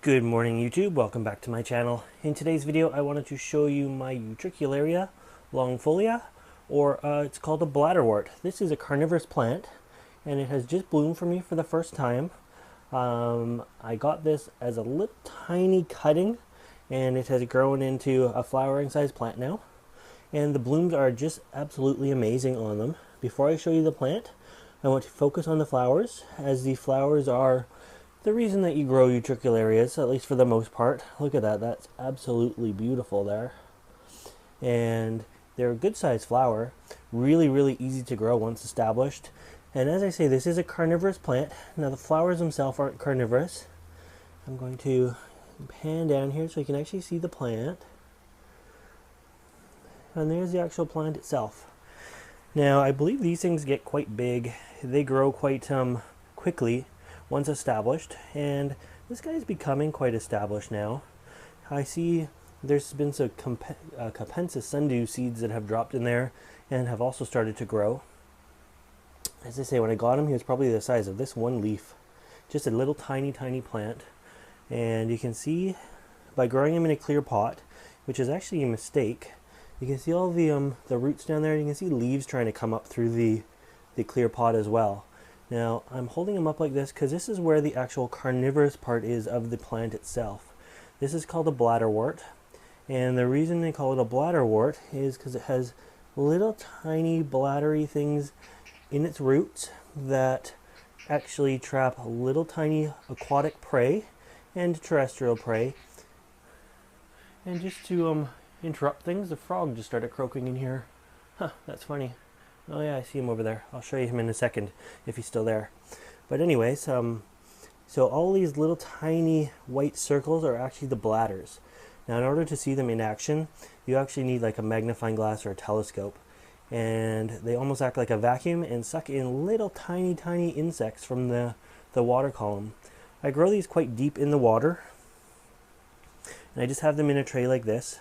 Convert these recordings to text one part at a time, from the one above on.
Good morning YouTube, welcome back to my channel. In today's video I wanted to show you my Utricularia longifolia, or it's called a bladder wort. This is a carnivorous plant and it has just bloomed for me for the first time. I got this as a little tiny cutting and it has grown into a flowering size plant now. And the blooms are just absolutely amazing on them. Before I show you the plant, I want to focus on the flowers, as the flowers are the reason that you grow Utricularias, at least for the most part. Look at that, that's absolutely beautiful there. And they're a good sized flower, really easy to grow once established. And as I say, this is a carnivorous plant. Now the flowers themselves aren't carnivorous. I'm going to pan down here so you can actually see the plant. And there's the actual plant itself. Now I believe these things get quite big. They grow quite quickly once established, and this guy is becoming quite established now. I see there's been some Capensis sundew seeds that have dropped in there and have also started to grow. As I say, when I got him, he was probably the size of this one leaf. Just a little tiny plant. And you can see by growing him in a clear pot, which is actually a mistake, you can see all the roots down there. You can see leaves trying to come up through the clear pot as well. Now I'm holding them up like this because this is where the actual carnivorous part is of the plant itself. This is called a bladder wort, and the reason they call it a bladder wort is because it has little tiny bladdery things in its roots that actually trap little tiny aquatic prey and terrestrial prey. And just to interrupt things, the frog just started croaking in here. Huh, that's funny. Oh yeah, I see him over there. I'll show you him in a second if he's still there. But anyways, so all these little tiny white circles are actually the bladders. Now in order to see them in action, you actually need like a magnifying glass or a telescope. And they almost act like a vacuum and suck in little tiny insects from the water column. I grow these quite deep in the water. And I just have them in a tray like this.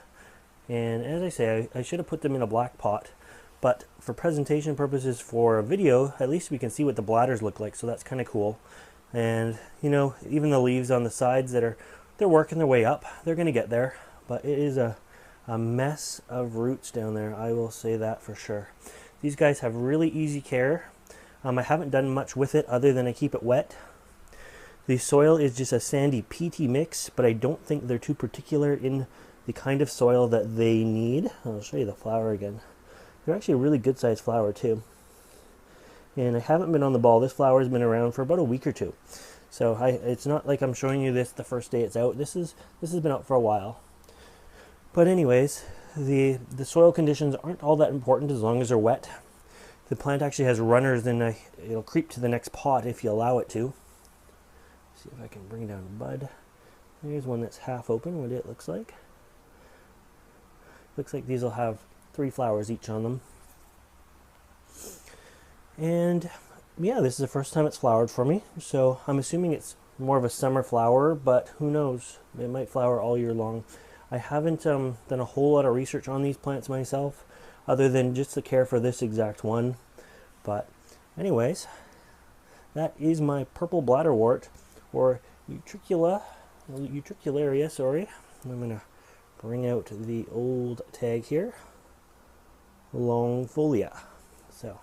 And as I say, I should have put them in a black pot. But for presentation purposes for a video, at least we can see what the bladders look like, so that's kind of cool. And you know, even the leaves on the sides they're working their way up. They're going to get there, but it is a mess of roots down there, I will say that for sure. These guys have really easy care. I haven't done much with it other than I keep it wet. The soil is just a sandy peaty mix, but I don't think they're too particular in the kind of soil that they need. I'll show you the flower again. They're actually a really good sized flower too. And I haven't been on the ball. This flower has been around for about a week or two. So it's not like I'm showing you this the first day it's out. This has been out for a while. But anyways, the soil conditions aren't all that important as long as they're wet. The plant actually has runners, and it'll creep to the next pot if you allow it to. See if I can bring down a bud. Here's one that's half open, what it looks like. Looks like these will have 3 flowers each on them. And yeah, this is the first time it's flowered for me, so I'm assuming it's more of a summer flower, but who knows, it might flower all year long. I haven't done a whole lot of research on these plants myself, other than just the care for this exact one. But anyways, that is my purple bladder wort, or Utricularia, sorry. I'm going to bring out the old tag here. Longifolia. So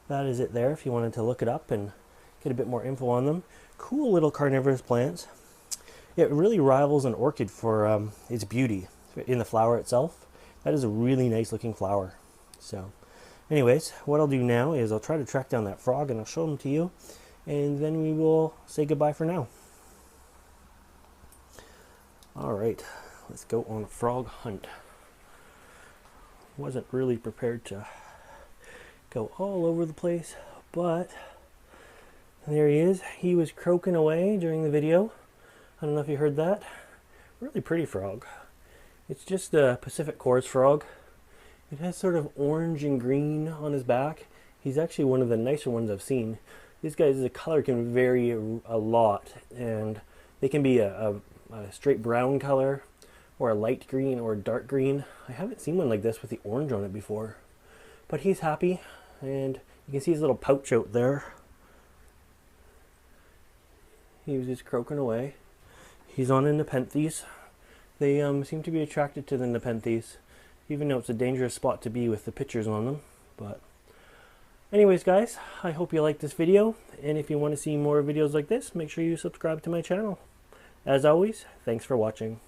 that is it there if you wanted to look it up and get a bit more info on them. Cool little carnivorous plants. It really rivals an orchid for its beauty in the flower itself. That is a really nice looking flower. So anyways, what I'll do now is I'll try to track down that frog and I'll show him to you, and then we will say goodbye for now. Alright, let's go on a frog hunt. Wasn't really prepared to go all over the place, but there he is. He was croaking away during the video. I don't know if you heard that. Really pretty frog. It's just a Pacific Chorus frog. It has sort of orange and green on his back. He's actually one of the nicer ones I've seen. These guys, the color can vary a lot, and they can be a straight brown color, or a light green or dark green. I haven't seen one like this with the orange on it before. But he's happy, and you can see his little pouch out there. He was just croaking away. He's on a Nepenthes. They seem to be attracted to the Nepenthes, even though it's a dangerous spot to be with the pictures on them. But anyways, guys, I hope you liked this video, and if you want to see more videos like this, make sure you subscribe to my channel. As always, thanks for watching.